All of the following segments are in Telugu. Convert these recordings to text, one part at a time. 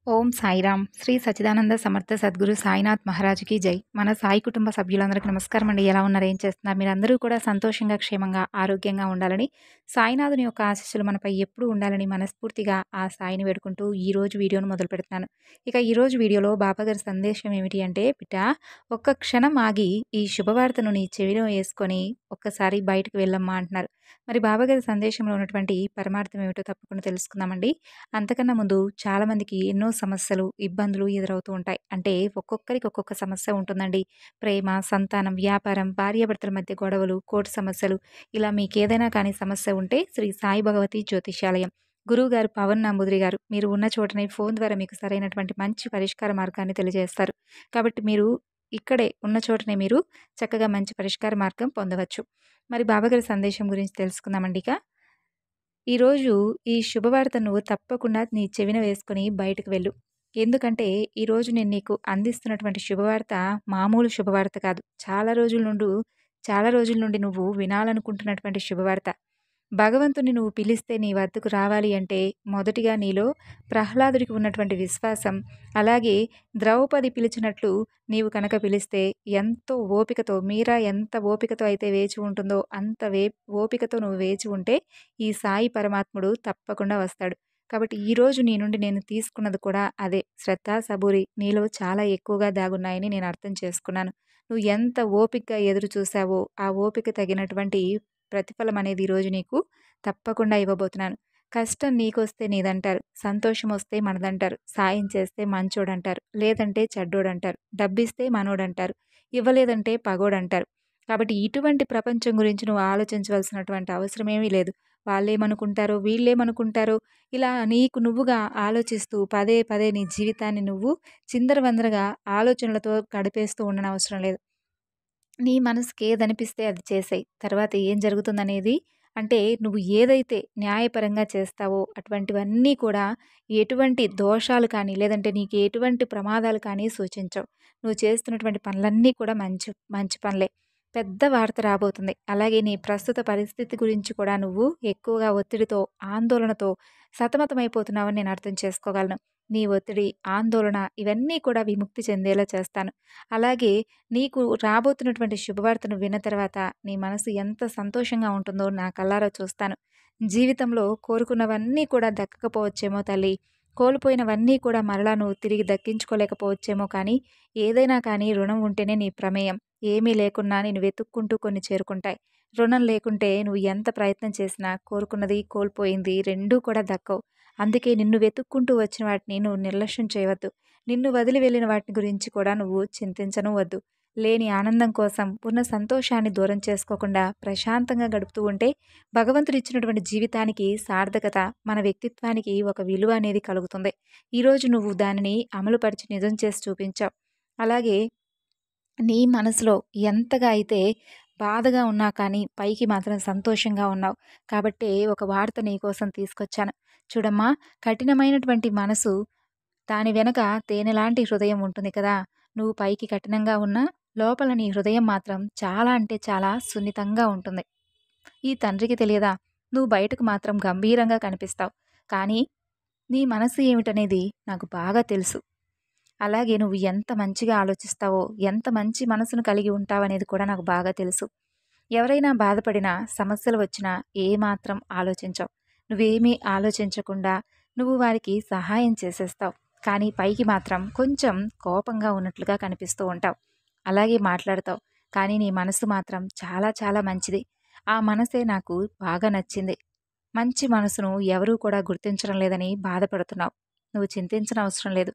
ఓం సాయిరామ్. శ్రీ సచ్చిదానంద సమర్థ సద్గురు సాయినాథ్ మహారాజ్‌కి జై. మన సాయి కుటుంబ సభ్యులందరికీ నమస్కారం అండి. ఎలా ఉన్నారు? ఏం చేస్తున్నారు? మీరందరూ కూడా సంతోషంగా, క్షేమంగా, ఆరోగ్యంగా ఉండాలని, సాయినాథుని యొక్క ఆశీస్సులు మనపై ఎప్పుడూ ఉండాలని మనస్ఫూర్తిగా ఆ సాయిని వేడుకుంటూ ఈరోజు వీడియోను మొదలుపెడుతున్నాను. ఇక ఈరోజు వీడియోలో బాబాగారి సందేశం ఏమిటి అంటే, బిడ్డా ఒక్క క్షణం ఆగి ఈ శుభవార్తను నీ చెవిలో యేసుకొని ఒక్కసారి బయటకు వెళ్ళమ్మా అంటున్నారు. మరి బాబాగారి సందేశంలో ఉన్నటువంటి పరమార్థం ఏమిటో తప్పకుండా తెలుసుకుందామండి. అంతకన్నా ముందు చాలామందికి ఎన్నో సమస్యలు, ఇబ్బందులు ఎదురవుతూ ఉంటాయి. అంటే ఒక్కొక్కరికి ఒక్కొక్క సమస్య ఉంటుందండి. ప్రేమ, సంతానం, వ్యాపారం, భార్యాభర్తల మధ్య గొడవలు, కోర్టు సమస్యలు ఇలా మీకేదైనా కానీ సమస్య ఉంటే శ్రీ సాయి భగవతి జ్యోతిష్యాలయం గురువుగారు పవన్ నంబూదిరి గారు మీరు ఉన్న చోటనే ఫోన్ ద్వారా మీకు సరైనటువంటి మంచి పరిష్కార మార్గాన్ని తెలియజేస్తారు. కాబట్టి మీరు ఇక్కడే ఉన్న చోటనే మీరు చక్కగా మంచి పరిష్కార మార్గం పొందవచ్చు. మరి బాబాగారి సందేశం గురించి తెలుసుకుందామండి ఇక. ఈరోజు ఈ శుభవార్త నువ్వు తప్పకుండా నీ చెవిన వేసుకొని బయటకు వెళ్ళు. ఎందుకంటే, ఈరోజు నేను నీకు అందిస్తున్నటువంటి శుభవార్త మామూలు శుభవార్త కాదు. చాలా రోజుల నుండి నువ్వు వినాలనుకుంటున్నటువంటి శుభవార్త. భగవంతుడిని నువ్వు పిలిస్తే నీ వద్దకు రావాలి అంటే మొదటిగా నీలో ప్రహ్లాదుడికి ఉన్నటువంటి విశ్వాసం, అలాగే ద్రౌపది పిలిచినట్లు నీవు కనుక పిలిస్తే ఎంతో ఓపికతో మీరా ఎంత ఓపికతో అయితే వేచి ఉంటుందో అంత ఓపికతో నువ్వు వేచి ఉంటే ఈ సాయి పరమాత్ముడు తప్పకుండా వస్తాడు. కాబట్టి ఈరోజు నీ నుండి నేను తీసుకున్నది కూడా అదే. శ్రద్ధ, సబూరి నీలో చాలా ఎక్కువగా దాగున్నాయని నేను అర్థం చేసుకున్నాను. నువ్వు ఎంత ఓపికగా ఎదురు చూసావో ఆ ఓపిక తగినటువంటి ప్రతిఫలం అనేది ఈరోజు నీకు తప్పకుండా ఇవ్వబోతున్నాను. కష్టం నీకొస్తే నీదంటారు, సంతోషం వస్తే మనదంటారు, సాయం చేస్తే మంచోడంటారు, లేదంటే చెడ్డోడంటారు, డబ్బిస్తే మనోడంటారు, ఇవ్వలేదంటే పగోడంటారు. కాబట్టి ఇటువంటి ప్రపంచం గురించి నువ్వు ఆలోచించవలసినటువంటి అవసరమేమీ లేదు. వాళ్ళేమనుకుంటారో, వీళ్ళేమనుకుంటారో ఇలా నీకు నువ్వుగా ఆలోచిస్తూ పదే పదే నీ జీవితాన్ని నువ్వు చిందరవందరగా ఆలోచనలతో గడిపేస్తూ ఉండనవసరం లేదు. నీ మనసుకి ఏదనిపిస్తే అది చేసేయి. తర్వాత ఏం జరుగుతుందనేది అంటే నువ్వు ఏదైతే న్యాయపరంగా చేస్తావో అటువంటివన్నీ కూడా ఎటువంటి దోషాలు కానీ, లేదంటే నీకు ఎటువంటి ప్రమాదాలు కానీ సూచించవు. నువ్వు చేస్తున్నటువంటి పనులన్నీ కూడా మంచి మంచి పనులే. పెద్ద వార్త రాబోతుంది. అలాగే నీ ప్రస్తుత పరిస్థితి గురించి కూడా నువ్వు ఎక్కువగా ఒత్తిడితో, ఆందోళనతో సతమతమైపోతున్నావని నేను అర్థం చేసుకోగలను. నీ ఒత్తిడి, ఆందోళన ఇవన్నీ కూడా విముక్తి చెందేలా చేస్తాను. అలాగే నీకు రాబోతున్నటువంటి శుభవార్తను విన్న తర్వాత నీ మనసు ఎంత సంతోషంగా ఉంటుందో నా కళ్ళారా చూస్తాను. జీవితంలో కోరుకున్నవన్నీ కూడా దక్కకపోవచ్చేమో తల్లి. కోల్పోయినవన్నీ కూడా మరలా నువ్వు తిరిగి దక్కించుకోలేకపోవచ్చేమో కానీ, ఏదైనా కానీ రుణం ఉంటేనే నీ ప్రమేయం. ఏమీ లేకున్నా నిన్ను వెతుక్కుంటూ కొన్ని చేరుకుంటాయి. రుణం లేకుంటే నువ్వు ఎంత ప్రయత్నం చేసినా కోరుకున్నది, కోల్పోయింది రెండూ కూడా దక్కవు. అందుకే నిన్ను వెతుక్కుంటూ వచ్చిన వాటిని నువ్వు నిర్లక్ష్యం చేయవద్దు. నిన్ను వదిలి వెళ్ళిన వాటిని గురించి కూడా నువ్వు చింతించను వద్దు. లేని ఆనందం కోసం ఉన్న సంతోషాన్ని దూరం చేసుకోకుండా ప్రశాంతంగా గడుపుతూ ఉంటే భగవంతుడిచ్చినటువంటి జీవితానికి సార్థకత, మన వ్యక్తిత్వానికి ఒక విలువ అనేది కలుగుతుంది. ఈరోజు నువ్వు దానిని అమలుపరిచి నిజం చేసి చూపించావు. అలాగే నీ మనసులో ఎంతగా అయితే బాధగా ఉన్నా కానీ పైకి మాత్రం సంతోషంగా ఉన్నావు. కాబట్టే ఒక వార్త నీకోసం తీసుకొచ్చాను. చూడమ్మా, కఠినమైనటువంటి మనసు దాని వెనక తేనెలాంటి హృదయం ఉంటుంది కదా! నువ్వు పైకి కఠినంగా ఉన్నా లోపల నీ హృదయం మాత్రం చాలా అంటే చాలా సున్నితంగా ఉంటుంది. ఈ తండ్రికి తెలియదా? నువ్వు బయటకు మాత్రం గంభీరంగా కనిపిస్తావు. కానీ నీ మనసు ఏమిటనేది నాకు బాగా తెలుసు. అలాగే నువ్వు ఎంత మంచిగా ఆలోచిస్తావో, ఎంత మంచి మనసును కలిగి ఉంటావనేది కూడా నాకు బాగా తెలుసు. ఎవరైనా బాధపడినా, సమస్యలు వచ్చినా ఏమాత్రం ఆలోచించవు. నువ్వేమీ ఆలోచించకుండా నువ్వు వారికి సహాయం చేసేస్తావు. కానీ పైకి మాత్రం కొంచెం కోపంగా ఉన్నట్లుగా కనిపిస్తూ ఉంటావు. అలాగే మాట్లాడతావు. కానీ నీ మనసు మాత్రం చాలా చాలా మంచిది. ఆ మనసే నాకు బాగా నచ్చింది. మంచి మనసును ఎవరూ కూడా గుర్తించడం లేదని బాధపడుతున్నావు. నువ్వు చింతించనవసరం లేదు.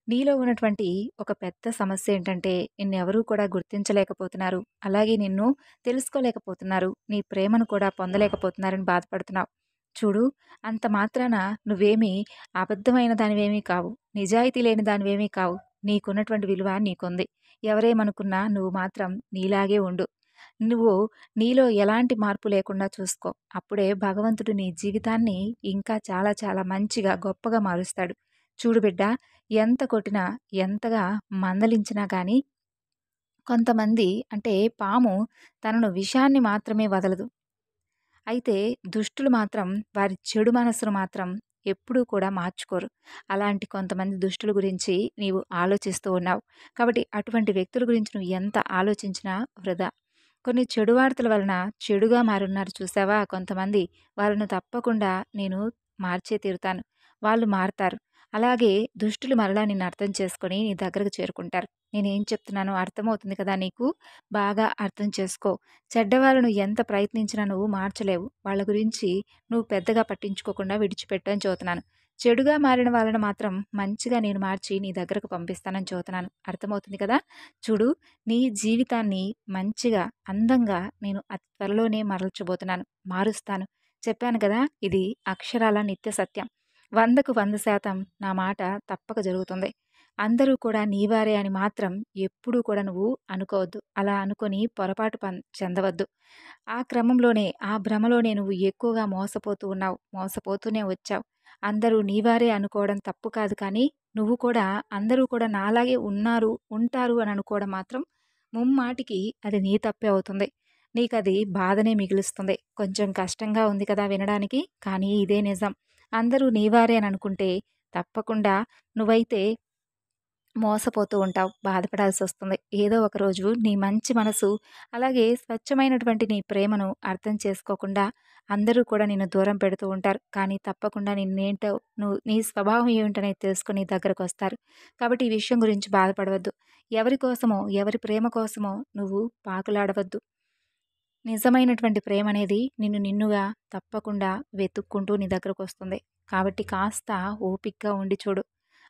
నీలో ఉన్నటువంటి ఒక పెద్ద సమస్య ఏంటంటే నిన్నెవరూ కూడా గుర్తించలేకపోతున్నారు. అలాగే నిన్ను తెలుసుకోలేకపోతున్నారు. నీ ప్రేమను కూడా పొందలేకపోతున్నారని బాధపడుతున్నావు. చూడు, అంత మాత్రాన నువ్వేమీ అబద్ధమైన దానివేమీ కావు. నిజాయితీ లేని దానివేమీ కావు. నీకున్నటువంటి విలువ నీకుంది. ఎవరేమనుకున్నా నువ్వు మాత్రం నీలాగే ఉండు. నువ్వు నీలో ఎలాంటి మార్పు లేకుండా చూసుకో. అప్పుడే భగవంతుడు నీ జీవితాన్ని ఇంకా చాలా చాలా మంచిగా, గొప్పగా మారుస్తాడు. చూడు బిడ్డా, ఎంత కొట్టినా, ఎంతగా మందలించినా గానీ కొంతమంది అంటే పాము తనను విషాన్ని మాత్రమే వదలదు. అయితే దుష్టులు మాత్రం వారి చెడు మనస్సును మాత్రం ఎప్పుడూ కూడా మార్చుకోరు. అలాంటి కొంతమంది దుష్టుల గురించి నీవు ఆలోచిస్తూ ఉన్నావు. కాబట్టి అటువంటి వ్యక్తుల గురించి నువ్వు ఎంత ఆలోచించినా వృధా. కొన్ని చెడు వార్తల వలన చెడుగా మారున్నారు చూసావా కొంతమంది, వాళ్ళను తప్పకుండా నేను మార్చే తీరుతాను. వాళ్ళు మారతారు. అలాగే దుష్టులు మరలా నిన్ను అర్థం చేసుకొని నీ దగ్గరకు చేరుకుంటారు. నేనేం చెప్తున్నానో అర్థమవుతుంది కదా నీకు? బాగా అర్థం చేసుకో. చెడ్డవాళ్ళను ఎంత ప్రయత్నించినా నువ్వు మార్చలేవు. వాళ్ళ గురించి నువ్వు పెద్దగా పట్టించుకోకుండా విడిచిపెట్టు అని చెబుతున్నాను. చెడుగా మారిన వాళ్ళను మాత్రం మంచిగా నేను మార్చి నీ దగ్గరకు పంపిస్తానని చెబుతున్నాను. అర్థమవుతుంది కదా? చూడు, నీ జీవితాన్ని మంచిగా, అందంగా నేను అతి త్వరలోనే మరల్చబోతున్నాను. మారుస్తాను. చెప్పాను కదా! ఇది అక్షరాల నిత్య సత్యం. 100కు 100% నా మాట తప్పక జరుగుతుంది. అందరూ కూడా నీవారే అని మాత్రం ఎప్పుడూ కూడా నువ్వు అనుకోవద్దు. అలా అనుకోని పొరపాటు చెందవద్దు. ఆ క్రమంలోనే, ఆ భ్రమలోనే నువ్వు ఎక్కువగా మోసపోతూ ఉన్నావు. మోసపోతూనే వచ్చావు. అందరూ నీవారే అనుకోవడం తప్పు కాదు కానీ, నువ్వు కూడా అందరూ కూడా నాలాగే ఉన్నారు, ఉంటారు అని అనుకోవడం మాత్రం ముమ్మాటికి అది నీ తప్పే అవుతుంది. నీకది బాధనే మిగులుస్తుంది. కొంచెం కష్టంగా ఉంది కదా వినడానికి, కానీ ఇదే నిజం. అందరూ నీవారే అని అనుకుంటే తప్పకుండా నువ్వైతే మోసపోతూ ఉంటావు. బాధపడాల్సొస్తుంది. ఏదో ఒకరోజు నీ మంచి మనసు, అలాగే స్వచ్ఛమైనటువంటి నీ ప్రేమను అర్థం చేసుకోకుండా అందరూ కూడా నిన్ను దూరం పెడుతూ ఉంటారు. కానీ తప్పకుండా నిన్నేంటో, నువ్వు నీ స్వభావం ఏమిటనేది తెలుసుకొని నీ దగ్గరకొస్తారు. కాబట్టి ఈ విషయం గురించి బాధపడవద్దు. ఎవరి కోసమో, ఎవరి ప్రేమ కోసమో నువ్వు పాకులాడవద్దు. నిజమైనటువంటి ప్రేమనేది నిన్నుగా తప్పకుండా వెతుక్కుంటూ నీ దగ్గరకొస్తుంది. కాబట్టి కాస్త ఓపికగా ఉండి చూడు.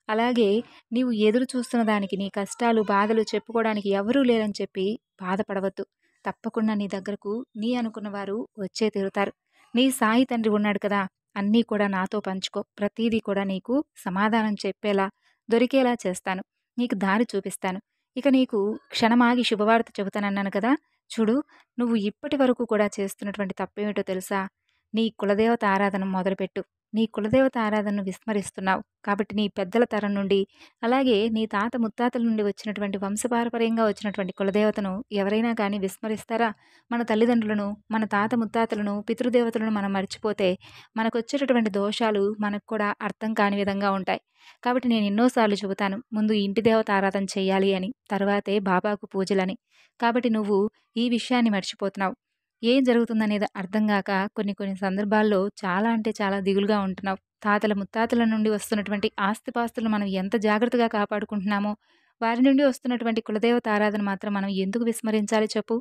అలాగే నీవు ఎదురు చూస్తున్న దానికి, నీ కష్టాలు, బాధలు చెప్పుకోవడానికి ఎవరూ లేరని చెప్పి బాధపడవద్దు. తప్పకుండా నీ దగ్గరకు నీ అనుకున్న వారు వచ్చే తీరుతారు. నీ సాయి తండ్రి ఉన్నాడు కదా! అన్నీ కూడా నాతో పంచుకో. ప్రతీదీ కూడా నీకు సమాధానం చెప్పేలా, దొరికేలా చేస్తాను. నీకు దారి చూపిస్తాను. ఇక నీకు క్షణమాగి శుభవార్త చెబుతానన్నాను కదా! చూడు, నువ్వు ఇప్పటి వరకు కూడా చేస్తున్నటువంటి తప్పేమిటో తెలుసా? నీ కులదేవత ఆరాధన మొదలుపెట్టు. నీ కులదేవత ఆరాధనను విస్మరిస్తున్నావు. కాబట్టి నీ పెద్దల తరం నుండి, అలాగే నీ తాత ముత్తాతల నుండి వచ్చినటువంటి వంశపారపర్యంగా వచ్చినటువంటి కులదేవతను ఎవరైనా కానీ విస్మరిస్తారా? మన తల్లిదండ్రులను, మన తాత ముత్తాతలను, పితృదేవతలను మనం మర్చిపోతే మనకొచ్చేటటువంటి దోషాలు మనకు కూడా అర్థం కాని విధంగా ఉంటాయి. కాబట్టి నేను ఎన్నోసార్లు చెబుతాను, ముందు ఇంటి దేవత ఆరాధన చేయాలి అని, తర్వాతే బాబాకు పూజలని. కాబట్టి నువ్వు ఈ విషయాన్ని మర్చిపోతున్నావు. ఏం జరుగుతుందనేది అర్థం గాక కొన్ని కొన్ని సందర్భాల్లో చాలా అంటే చాలా దిగులుగా ఉంటున్నావు. తాతల ముత్తాతల నుండి వస్తున్నటువంటి ఆస్తిపాస్తులను మనం ఎంత జాగ్రత్తగా కాపాడుకుంటున్నామో, వారి నుండి వస్తున్నటువంటి కులదేవత ఆరాధన మాత్రం మనం ఎందుకు విస్మరించాలి చెప్పు?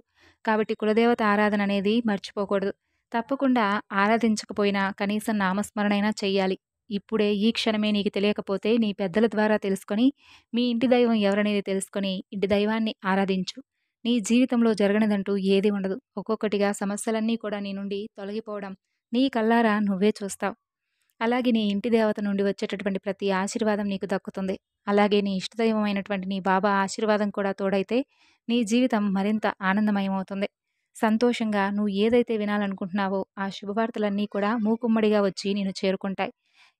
కాబట్టి కులదేవత ఆరాధన అనేది మర్చిపోకూడదు. తప్పకుండా ఆరాధించకపోయినా కనీసం నామస్మరణైనా చెయ్యాలి. ఇప్పుడే ఈ క్షణమే నీకు తెలియకపోతే నీ పెద్దల ద్వారా తెలుసుకొని, మీ ఇంటి దైవం ఎవరనేది తెలుసుకొని ఇంటి దైవాన్ని ఆరాధించు. నీ జీవితంలో జరగనిదంటూ ఏది ఉండదు. ఒక్కొక్కటిగా సమస్యలన్నీ కూడా నీ నుండి తొలగిపోవడం నీ కళ్ళారా నువ్వే చూస్తావు. అలాగే నీ ఇంటి దేవత నుండి వచ్చేటటువంటి ప్రతి ఆశీర్వాదం నీకు దక్కుతుంది. అలాగే నీ ఇష్టదైవమైనటువంటి నీ బాబా ఆశీర్వాదం కూడా తోడైతే నీ జీవితం మరింత ఆనందమయమవుతుంది. సంతోషంగా నువ్వు ఏదైతే వినాలనుకుంటున్నావో ఆ శుభవార్తలన్నీ కూడా మూకుమ్మడిగా వచ్చి నిన్ను చేరుకుంటాయి.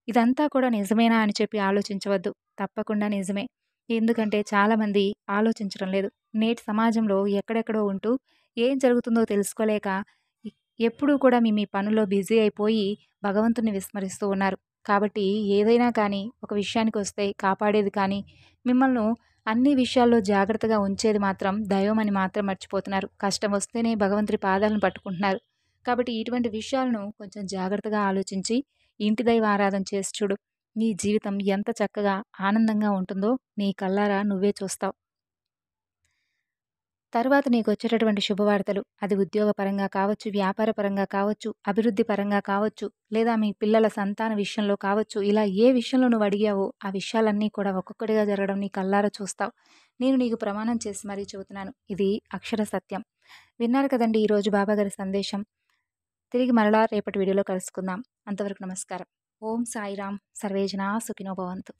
ఇదంతా కూడా నిజమేనా అని చెప్పి ఆలోచించవద్దు. తప్పకుండా నిజమే. ఎందుకంటే చాలామంది ఆలోచించడం లేదు. నేటి సమాజంలో ఎక్కడెక్కడో ఉంటూ ఏం జరుగుతుందో తెలుసుకోలేక ఎ ఎప్పుడూ కూడా మీ మీ పనుల్లో బిజీ అయిపోయి భగవంతుడిని విస్మరిస్తూ ఉన్నారు. కాబట్టి ఏదైనా కానీ ఒక విషయానికొస్తే కాపాడేది కానీ, మిమ్మల్ని అన్ని విషయాల్లో జాగ్రత్తగా ఉంచేది మాత్రం దైవమని మాత్రం మర్చిపోతున్నారు. కష్టం వస్తేనే భగవంతుడి పాదాలను పట్టుకుంటున్నారు. కాబట్టి ఇటువంటి విషయాలను కొంచెం జాగ్రత్తగా ఆలోచించి ఇంటి దైవ ఆరాధన చేసి చూడు. నీ జీవితం ఎంత చక్కగా, ఆనందంగా ఉంటుందో నీ కళ్ళారా నువ్వే చూస్తావు. తరువాత నీకొచ్చేటటువంటి శుభవార్తలు, అది ఉద్యోగపరంగా కావచ్చు, వ్యాపార పరంగా కావచ్చు, అభివృద్ధి పరంగా కావచ్చు, లేదా మీ పిల్లల సంతాన విషయంలో కావచ్చు, ఇలా ఏ విషయంలో నువ్వు అడిగావో ఆ విషయాలన్నీ కూడా ఒక్కొక్కటిగా జరగడం నీ కళ్ళారా చూస్తావు. నేను నీకు ప్రమాణం చేసి మరీ చెబుతున్నాను. ఇది అక్షర సత్యం. విన్నారు కదండీ ఈరోజు బాబాగారి సందేశం. తిరిగి మరలా రేపటి వీడియోలో కలుసుకుందాం. అంతవరకు నమస్కారం. ఓం సాయిరాం. సర్వే జనా సుఖినో భవంతు.